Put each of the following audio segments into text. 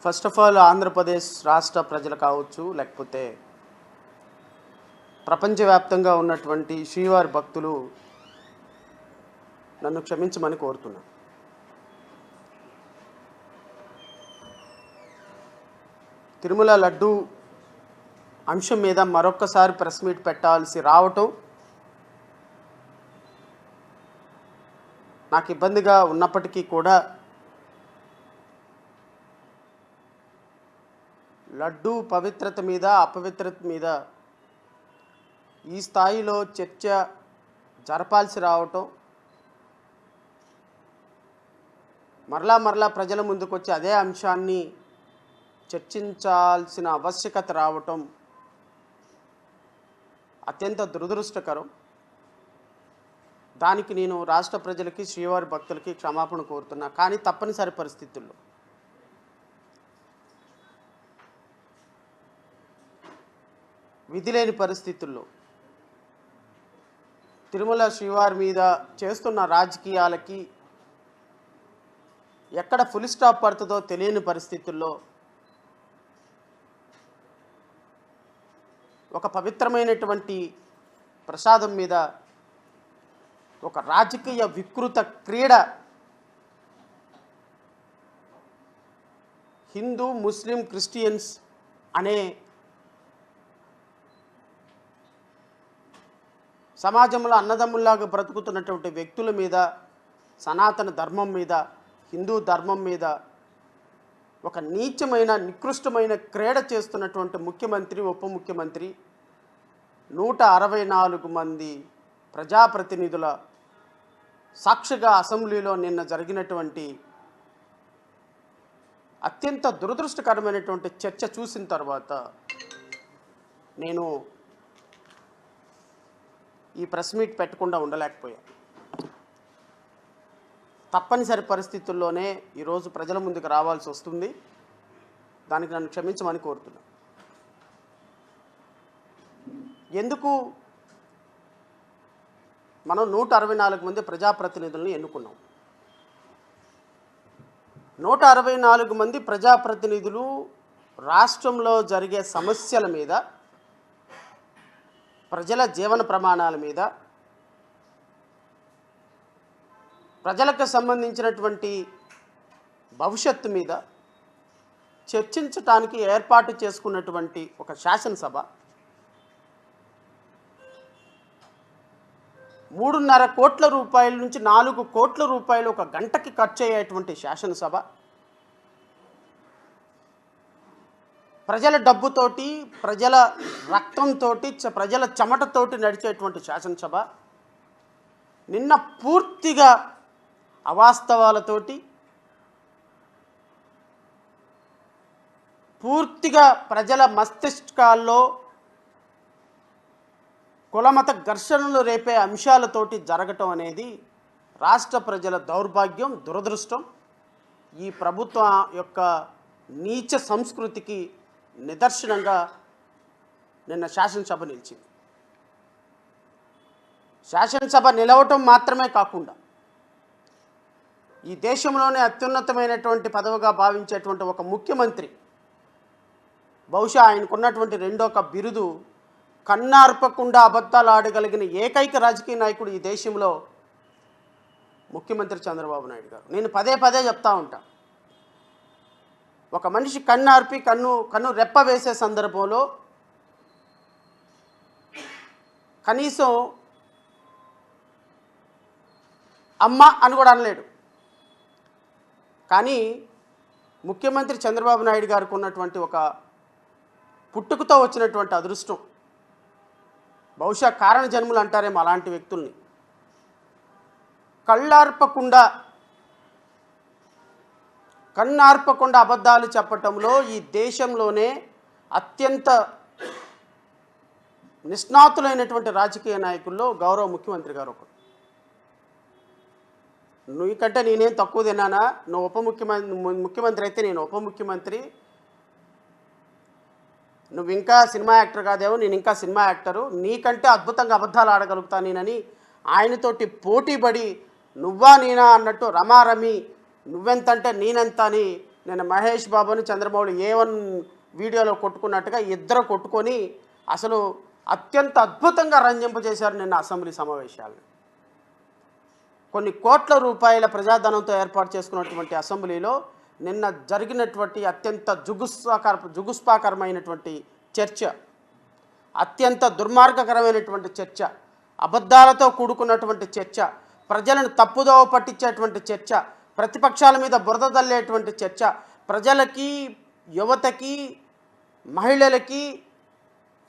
First of all Andhra Pradesh రాష్ట్ర ప్రజలు కావచ్చు, లేకపోతే ప్రపంచవ్యాప్తంగా ఉన్నటువంటి శ్రీవారి భక్తులు నన్ను క్షమించమని కోరుతున్నాను. తిరుమల లడ్డు అంశం మీద మరొక్కసారి ప్రెస్ మీట్ పెట్టాల్సి రావటం నాకు ఇబ్బందిగా ఉన్నప్పటికీ కూడా లడ్డు పవిత్రత మీద అపవిత్రత మీద ఈ స్థాయిలో చర్చ జరపాల్సి రావటం, మరలా ప్రజల ముందుకు వచ్చి అదే అంశాన్ని చర్చించాల్సిన ఆవశ్యకత రావటం అత్యంత దురదృష్టకరం. దానికి నేను రాష్ట్ర ప్రజలకి, శ్రీవారి భక్తులకి క్షమాపణ కోరుతున్నా. కానీ తప్పనిసరి పరిస్థితుల్లో విధిలేని పరిస్థితుల్లో తిరుమల శ్రీవారి మీద చేస్తున్న రాజకీయాలకి ఎక్కడ ఫుల్ స్టాప్ పడుతుందో తెలియని పరిస్థితుల్లో ఒక పవిత్రమైనటువంటి ప్రసాదం మీద ఒక రాజకీయ వికృత క్రీడ హిందూ, ముస్లిం, క్రిస్టియన్స్ అనే సమాజంలో అన్నదమ్ముల్లాగా బ్రతుకుతున్నటువంటి వ్యక్తుల మీద, సనాతన ధర్మం మీద, హిందూ ధర్మం మీద ఒక నీచమైన, నికృష్టమైన క్రీడ చేస్తున్నటువంటి ముఖ్యమంత్రి, ఉప ముఖ్యమంత్రి, 164 మంది ప్రజాప్రతినిధుల సాక్షిగా అసెంబ్లీలో నిన్న జరిగినటువంటి అత్యంత దురదృష్టకరమైనటువంటి చర్చ చూసిన తర్వాత నేను ఈ ప్రెస్ మీట్ పెట్టకుండా ఉండలేకపోయాను. తప్పనిసరి పరిస్థితుల్లోనే ఈరోజు ప్రజల ముందుకు రావాల్సి వస్తుంది. దానికి నన్ను క్షమించమని కోరుతున్నాను. ఎందుకు మనం 164 మంది ప్రజాప్రతినిధులను ఎన్నుకున్నాం. 164 మంది ప్రజాప్రతినిధులు రాష్ట్రంలో జరిగే సమస్యల మీద, ప్రజల జీవన ప్రమాణాల మీద, ప్రజలకు సంబంధించినటువంటి భవిష్యత్తు మీద చర్చించటానికి ఏర్పాటు చేసుకున్నటువంటి ఒక శాసనసభ, 3.5 కోట్ల రూపాయల నుంచి 4 కోట్ల రూపాయలు ఒక గంటకి ఖర్చు అయ్యేటువంటి శాసనసభ, ప్రజల డబ్బుతోటి, ప్రజల రక్తంతో, ప్రజల చెమటతోటి నడిచేటువంటి శాసనసభ నిన్న పూర్తిగా అవాస్తవాలతోటి, పూర్తిగా ప్రజల మస్తిష్కాల్లో కులమత ఘర్షణలు రేపే అంశాలతోటి జరగటం అనేది రాష్ట్ర ప్రజల దౌర్భాగ్యం, దురదృష్టం. ఈ ప్రభుత్వం యొక్క నీచ సంస్కృతికి నిదర్శనంగా నిన్న శాసనసభ నిలిచింది. శాసనసభ నిలవటం మాత్రమే కాకుండా ఈ దేశంలోనే అత్యున్నతమైనటువంటి పదవిగా భావించేటువంటి ఒక ముఖ్యమంత్రి, బహుశా ఆయనకున్నటువంటి రెండో బిరుదు, కన్నార్పకుండా అబద్ధాలు ఆడగలిగిన ఏకైక రాజకీయ నాయకుడు ఈ దేశంలో ముఖ్యమంత్రి చంద్రబాబు నాయుడు గారు. నేను పదే చెప్తా ఉంటా, ఒక మనిషి కన్నార్పి కన్ను రెప్ప వేసే సందర్భంలో కనీసం అమ్మ అని కూడా అనలేడు. కానీ ముఖ్యమంత్రి చంద్రబాబు నాయుడు గారికి ఉన్నటువంటి ఒక పుట్టుకతో వచ్చినటువంటి అదృష్టం, బహుశా కారణ జన్మలు అంటారేమో అలాంటి వ్యక్తుల్ని, కన్నార్పకుండా అబద్ధాలు చెప్పటంలో ఈ దేశంలోనే అత్యంత నిష్ణాతులైనటువంటి రాజకీయ నాయకుల్లో గౌరవ ముఖ్యమంత్రి గారు ఒకరు. నీకంటే నేనేం తక్కువ తిన్నానా? నువ్వు ముఖ్యమంత్రి అయితే నేను ఉప ముఖ్యమంత్రి, నువ్వు ఇంకా సినిమా యాక్టర్ కాదేమో, నేను ఇంకా సినిమా యాక్టరు, నీకంటే అద్భుతంగా అబద్ధాలు ఆడగలుగుతా నేనని ఆయనతోటి పోటీపడి నువ్వా నేనా అన్నట్టు రమారమి నువ్వెంతంటే నేనెంత అని నేను మహేష్ బాబుని చంద్రబాబు A1 వీడియోలో కొట్టుకున్నట్టుగా ఇద్దరు కొట్టుకొని అసలు అత్యంత అద్భుతంగా రంజింపజేశారు నిన్న అసెంబ్లీ సమావేశాలను. కొన్ని కోట్ల రూపాయల ప్రజాధనంతో ఏర్పాటు చేసుకున్నటువంటి అసెంబ్లీలో నిన్న జరిగినటువంటి అత్యంత జుగుస్పాకరమైనటువంటి చర్చ, అత్యంత దుర్మార్గకరమైనటువంటి చర్చ, అబద్ధాలతో కూడుకున్నటువంటి చర్చ, ప్రజలను తప్పుదోవ పట్టించేటువంటి చర్చ, ప్రతిపక్షాల మీద బురద తల్లేటువంటి చర్చ, ప్రజలకి, యువతకి, మహిళలకి,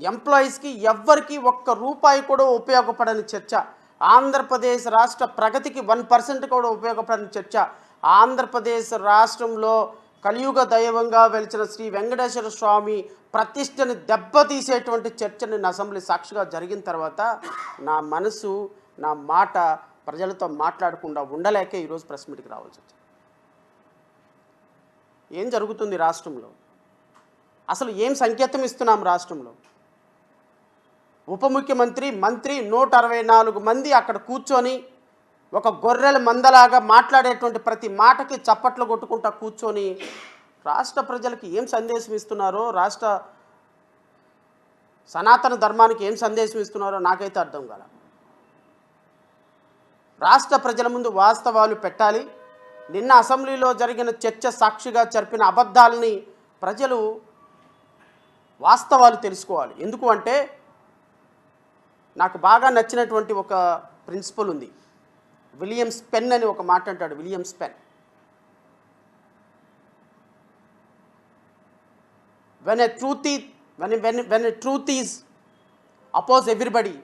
ఎంప్లాయీస్కి ఎవ్వరికి ఒక్క రూపాయి కూడా ఉపయోగపడని చర్చ, ఆంధ్రప్రదేశ్ రాష్ట్ర ప్రగతికి 1% కూడా ఉపయోగపడని చర్చ, ఆంధ్రప్రదేశ్ రాష్ట్రంలో కలియుగ దైవంగా వెలిచిన శ్రీ వెంకటేశ్వర స్వామి ప్రతిష్టని దెబ్బతీసేటువంటి చర్చని నా అసెంబ్లీ సాక్షిగా జరిగిన తర్వాత నా మనసు, నా మాట ప్రజలతో మాట్లాడకుండా ఉండలేకే ఈరోజు ప్రెస్ మీట్కి రావాల్సి వచ్చింది. ఏం జరుగుతుంది రాష్ట్రంలో? అసలు ఏం సంకేతం ఇస్తున్నాం రాష్ట్రంలో? ఉప ముఖ్యమంత్రి, మంత్రి 164 మంది అక్కడ కూర్చొని ఒక గొర్రెల మందలాగా మాట్లాడేటువంటి ప్రతి మాటకి చప్పట్లు కొట్టుకుంటా కూర్చొని రాష్ట్ర ప్రజలకి ఏం సందేశం ఇస్తున్నారో, రాష్ట్ర సనాతన ధర్మానికి ఏం సందేశం ఇస్తున్నారో నాకైతే అర్థం కాల. రాష్ట్ర ప్రజల ముందు వాస్తవాలు పెట్టాలి. నిన్న అసెంబ్లీలో జరిగిన చర్చ సాక్షిగా జరిపిన అబద్ధాలని ప్రజలు వాస్తవాలు తెలుసుకోవాలి. ఎందుకు అంటే నాకు బాగా నచ్చినటువంటి ఒక ప్రిన్సిపల్ ఉంది. విలియం స్పెన్ అని ఒక మాట అంటాడు. విలియం స్పెన్, when a truth is oppose everybody,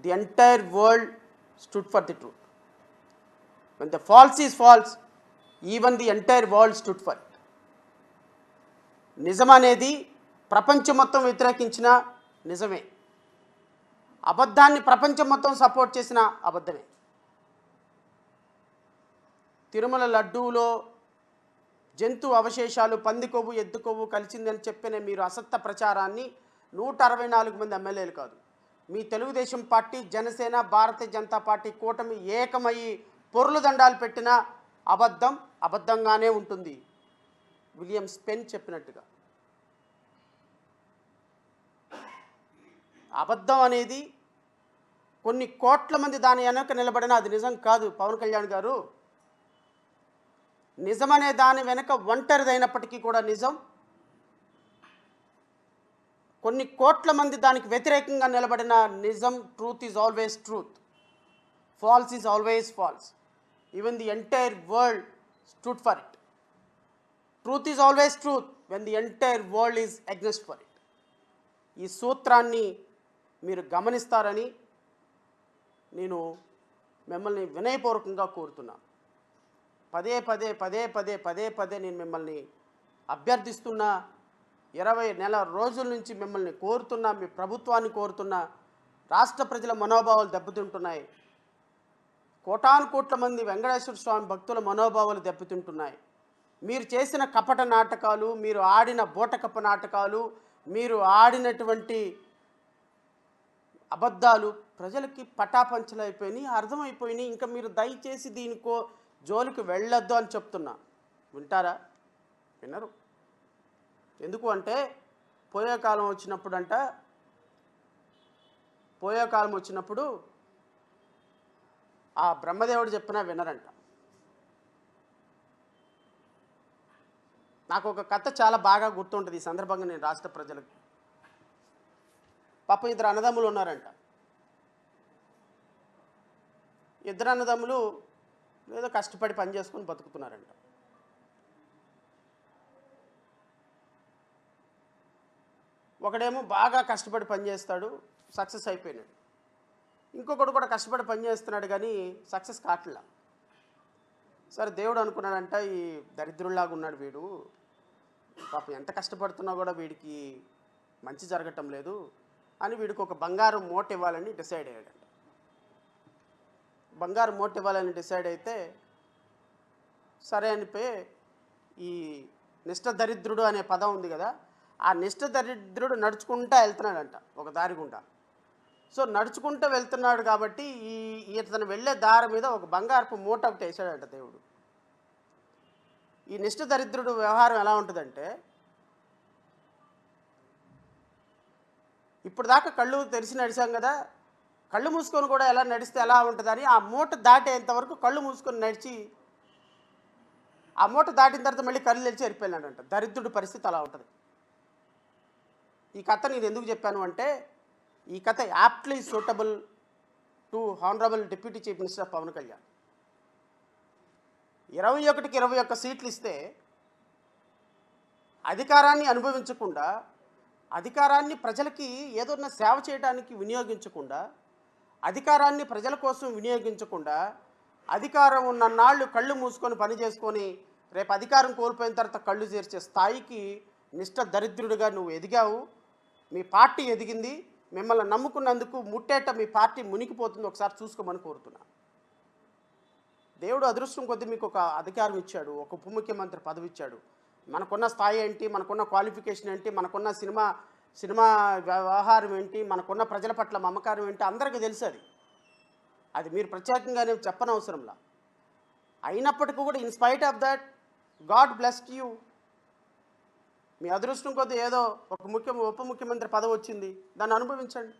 the entire world stood for the truth. When the false is false, even the entire world stood for it. నిజం అనేది ప్రపంచం మొత్తం వ్యతిరేకించిన నిజమే, అబద్ధాన్ని ప్రపంచం మొత్తం సపోర్ట్ చేసిన అబద్ధమే. తిరుమల లడ్డూలో జంతు అవశేషాలు, పంది కొవ్వు, ఎద్దు కొవ్వు కలిసిందని చెప్పిన మీరు అసత్య ప్రచారాన్ని 164 మంది ఎమ్మెల్యేలు కాదు, మీ తెలుగుదేశం పార్టీ, జనసేన, భారతీయ జనతా పార్టీ కూటమి ఏకమయ్యి పొర్లు దండాలు పెట్టిన అబద్ధం అబద్ధంగానే ఉంటుంది. విలియం స్పెన్ చెప్పినట్టుగా అబద్ధం అనేది కొన్ని కోట్ల మంది దాని వెనక నిలబడినా అది నిజం కాదు. పవన్ కళ్యాణ్ గారు, నిజమనే దాని వెనక ఒంటరిదైనప్పటికీ కూడా నిజం. కొన్ని కోట్ల మంది దానికి వ్యతిరేకంగా నిలబడిన నిజం. Truth is always truth, false is always false. Even the entire world stood for it. Truth is always truth when the entire world is against for it. ఈ సూత్రాన్ని మీరు గమనిస్తారని నేను మిమ్మల్ని వినయపూర్వకంగా కోరుతున్నా. పదే పదే నేను మిమ్మల్ని అభ్యర్థిస్తున్నా. 20 నెల రోజుల నుంచి మిమ్మల్ని కోరుతున్నా, మీ ప్రభుత్వాన్ని కోరుతున్నా. రాష్ట్ర ప్రజల మనోభావాలు దెబ్బతింటున్నాయి. కోటాను కోట్ల మంది వెంకటేశ్వర స్వామి భక్తుల మనోభావాలు దెబ్బతింటున్నాయి. మీరు చేసిన కపట నాటకాలు, మీరు ఆడిన బూటకప్ప నాటకాలు, మీరు ఆడినటువంటి అబద్ధాలు ప్రజలకి పటాపంచలైపోయినాయి, అర్థమైపోయినాయి. ఇంకా మీరు దయచేసి దీనికో జోలికి వెళ్ళొద్దు అని చెప్తున్నా. వింటారా? వినరు. ఎందుకు అంటే పోయే కాలం వచ్చినప్పుడు ఆ బ్రహ్మదేవుడు చెప్పినా వినరంట. నాకు ఒక కథ చాలా బాగా గుర్తుంటుంది. ఈ సందర్భంగా నేను రాష్ట్ర ప్రజలకు, పాపం 2 అన్నదమ్ములు ఉన్నారంట. 2 అన్నదమ్ములు ఏదో కష్టపడి పని చేసుకొని బతుకుతున్నారంట. ఒకడేమో బాగా కష్టపడి పని చేస్తాడు, సక్సెస్ అయిపోయినాడు. ఇంకొకడు కూడా కష్టపడి పని చేస్తున్నాడు కానీ సక్సెస్ కావట్లా. సరే దేవుడు అనుకున్నాడంట, ఈ దరిద్రుల్లాగా ఉన్నాడు వీడు, పాపం ఎంత కష్టపడుతున్నా కూడా వీడికి మంచి జరగటం లేదు అని వీడికి ఒక బంగారం మూట ఇవ్వాలని డిసైడ్ అయ్యాడంట. బంగారం మూట ఇవ్వాలని డిసైడ్ అయితే సరే అనిపోయి ఈ నిష్ఠదరిద్రుడు అనే పదం ఉంది కదా, ఆ నిష్ఠదరిద్రుడు నడుచుకుంటూ వెళ్తున్నాడంట ఒక దారి గుండా. సో నడుచుకుంటూ వెళ్తున్నాడు కాబట్టి ఇతను వెళ్ళే దారి మీద ఒక బంగారపు మూట ఒకటి వేసాడంట దేవుడు. ఈ నిష్ఠ దరిద్రుడు వ్యవహారం ఎలా ఉంటుందంటే, ఇప్పుడు దాకా కళ్ళు తెరిచి నడిచాం కదా, కళ్ళు మూసుకొని కూడా ఎలా నడిస్తే ఎలా ఉంటుందని ఆ మూట దాటేంత వరకు కళ్ళు మూసుకొని నడిచి ఆ మూట దాటిన తర్వాత మళ్ళీ కళ్ళు తెరిచి వెళ్ళిపోయినాడంట. దరిద్రుడి పరిస్థితి అలా ఉంటుంది. ఈ కథ నేను ఎందుకు చెప్పాను అంటే, ఈ కథ aptly suitable to honourable deputy chief minister of Pawan Kalyan. 21కి 21 సీట్లు ఇస్తే అధికారాన్ని అనుభవించకుండా, అధికారాన్ని ప్రజలకి ఏదన్నా సేవ చేయడానికి వినియోగించకుండా, అధికారాన్ని ప్రజల కోసం వినియోగించకుండా, అధికారం ఉన్న నాళ్ళు కళ్ళు మూసుకొని పని చేసుకొని రేపు అధికారం కోల్పోయిన తర్వాత కళ్ళు చేర్చే స్థాయికి నిష్ఠ దరిద్రుడిగా నువ్వు ఎదిగావు. మీ పార్టీ ఎదిగింది. మిమ్మల్ని నమ్ముకున్నందుకు ముట్టేట మీ పార్టీ మునిగిపోతుంది. ఒకసారి చూసుకోమని కోరుతున్నా. దేవుడు అదృష్టం కొద్దీ మీకు ఒక అధికారం ఇచ్చాడు, ఒక ఉప ముఖ్యమంత్రి పదవి ఇచ్చాడు. మనకున్న స్థాయి ఏంటి, మనకున్న క్వాలిఫికేషన్ ఏంటి, మనకున్న సినిమా వ్యవహారం ఏంటి, మనకున్న ప్రజల పట్ల మమకారం ఏంటి అందరికీ తెలుసు. అది మీరు ప్రత్యేకంగానే చెప్పనవసరంలా. అయినప్పటికీ కూడా in spite of that God blessed you. మీ అదృష్టం కొద్దీ ఏదో ఒక ఉప ముఖ్యమంత్రి పదవి వచ్చింది, దాన్ని అనుభవించండి.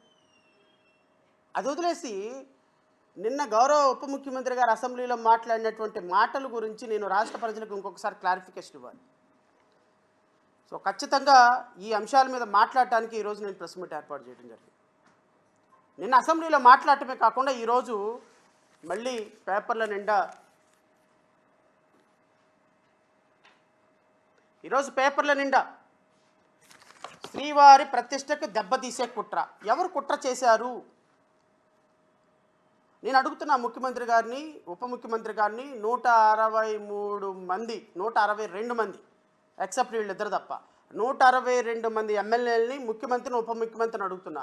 అది వదిలేసి నిన్న గౌరవ ఉప ముఖ్యమంత్రి గారు అసెంబ్లీలో మాట్లాడినటువంటి మాటల గురించి నేను రాష్ట్ర ప్రజలకు ఇంకొకసారి క్లారిఫికేషన్ ఇవ్వాలి. సో ఖచ్చితంగా ఈ అంశాల మీద మాట్లాడటానికి ఈరోజు నేను ప్రెస్ మీట్ ఏర్పాటు చేయడం జరిగింది. నిన్న అసెంబ్లీలో మాట్లాడటమే కాకుండా ఈరోజు మళ్ళీ పేపర్ల నిండా శ్రీవారి ప్రతిష్టకు దెబ్బతీసే కుట్ర. ఎవరు కుట్ర చేశారు? నేను అడుగుతున్నా ముఖ్యమంత్రి గారిని, ఉప ముఖ్యమంత్రి గారిని. 162 మంది ఎక్సెప్ట్ వీళ్ళిద్దరు తప్ప 162 మంది ఎమ్మెల్యేలని, ముఖ్యమంత్రిని, ఉప ముఖ్యమంత్రిని అడుగుతున్నా.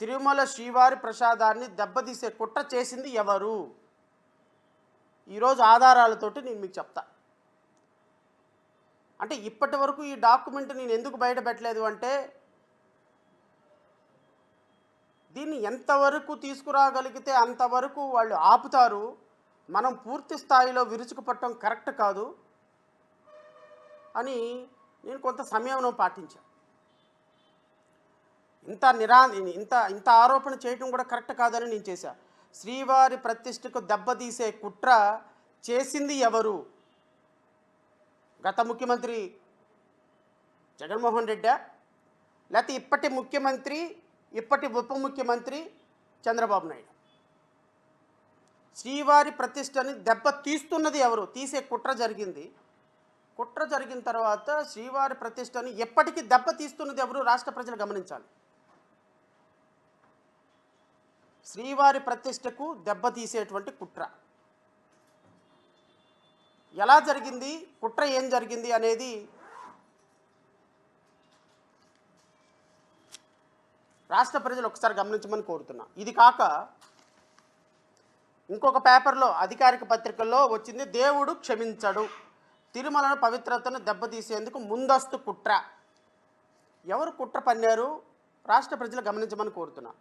తిరుమల శ్రీవారి ప్రసాదాన్ని దెబ్బతీసే కుట్ర చేసింది ఎవరు? ఈరోజు ఆధారాలతోటి నేను మీకు చెప్తా. అంటే ఇప్పటి వరకు ఈ డాక్యుమెంట్ నేను ఎందుకు బయట పెట్టలేదు అంటే, దీన్ని ఎంతవరకు తీసుకురాగలిగితే అంతవరకు వాళ్ళు ఆపుతారు. మనం పూర్తి స్థాయిలో విరుచుకుపట్టడం కరెక్ట్ కాదు అని నేను కొంత సమయం పాటించాను. ఇంత ఆరోపణ చేయటం కూడా కరెక్ట్ కాదని నేను చేశాను. శ్రీవారి ప్రతిష్టకు దెబ్బతీసే కుట్ర చేసింది ఎవరు? గత ముఖ్యమంత్రి జగన్మోహన్ రెడ్డా, లేకపోతే ఇప్పటి ముఖ్యమంత్రి, ఇప్పటి ఉప ముఖ్యమంత్రి చంద్రబాబు నాయుడు? శ్రీవారి ప్రతిష్టని దెబ్బ తీస్తున్నది ఎవరు? తీసే కుట్ర జరిగింది. కుట్ర జరిగిన తర్వాత శ్రీవారి ప్రతిష్టని ఎప్పటికీ దెబ్బ తీస్తున్నది ఎవరు? రాష్ట్ర ప్రజలు గమనించాలి. శ్రీవారి ప్రతిష్టకు దెబ్బతీసేటువంటి కుట్ర ఎలా జరిగింది, కుట్ర ఏం జరిగింది అనేది రాష్ట్ర ప్రజలు ఒకసారి గమనించమని కోరుతున్నా. ఇది కాక ఇంకొక పేపర్లో, అధికారిక పత్రికల్లో వచ్చింది, దేవుడు క్షమించడు, తిరుమలను పవిత్రతను దెబ్బతీసేందుకు ముందస్తు కుట్ర. ఎవరు కుట్ర పన్నారు? రాష్ట్ర ప్రజలు గమనించమని కోరుతున్నా.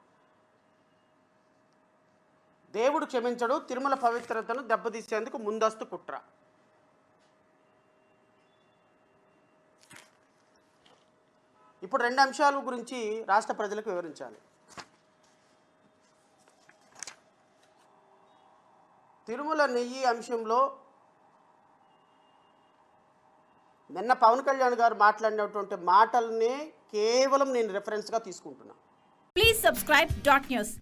దేవుడు క్షమించడు, తిరుమల పవిత్రతను దెబ్బతీసేందుకు ముందస్తు కుట్ర. ఇప్పుడు 2 అంశాల గురించి రాష్ట్ర ప్రజలకు వివరించాలి. తిరుమల నెయ్యి అంశంలో నిన్న పవన్ కళ్యాణ్ గారు మాట్లాడినటువంటి మాటల్ని కేవలం నేను రెఫరెన్స్గా తీసుకుంటున్నా. Please subscribe .news.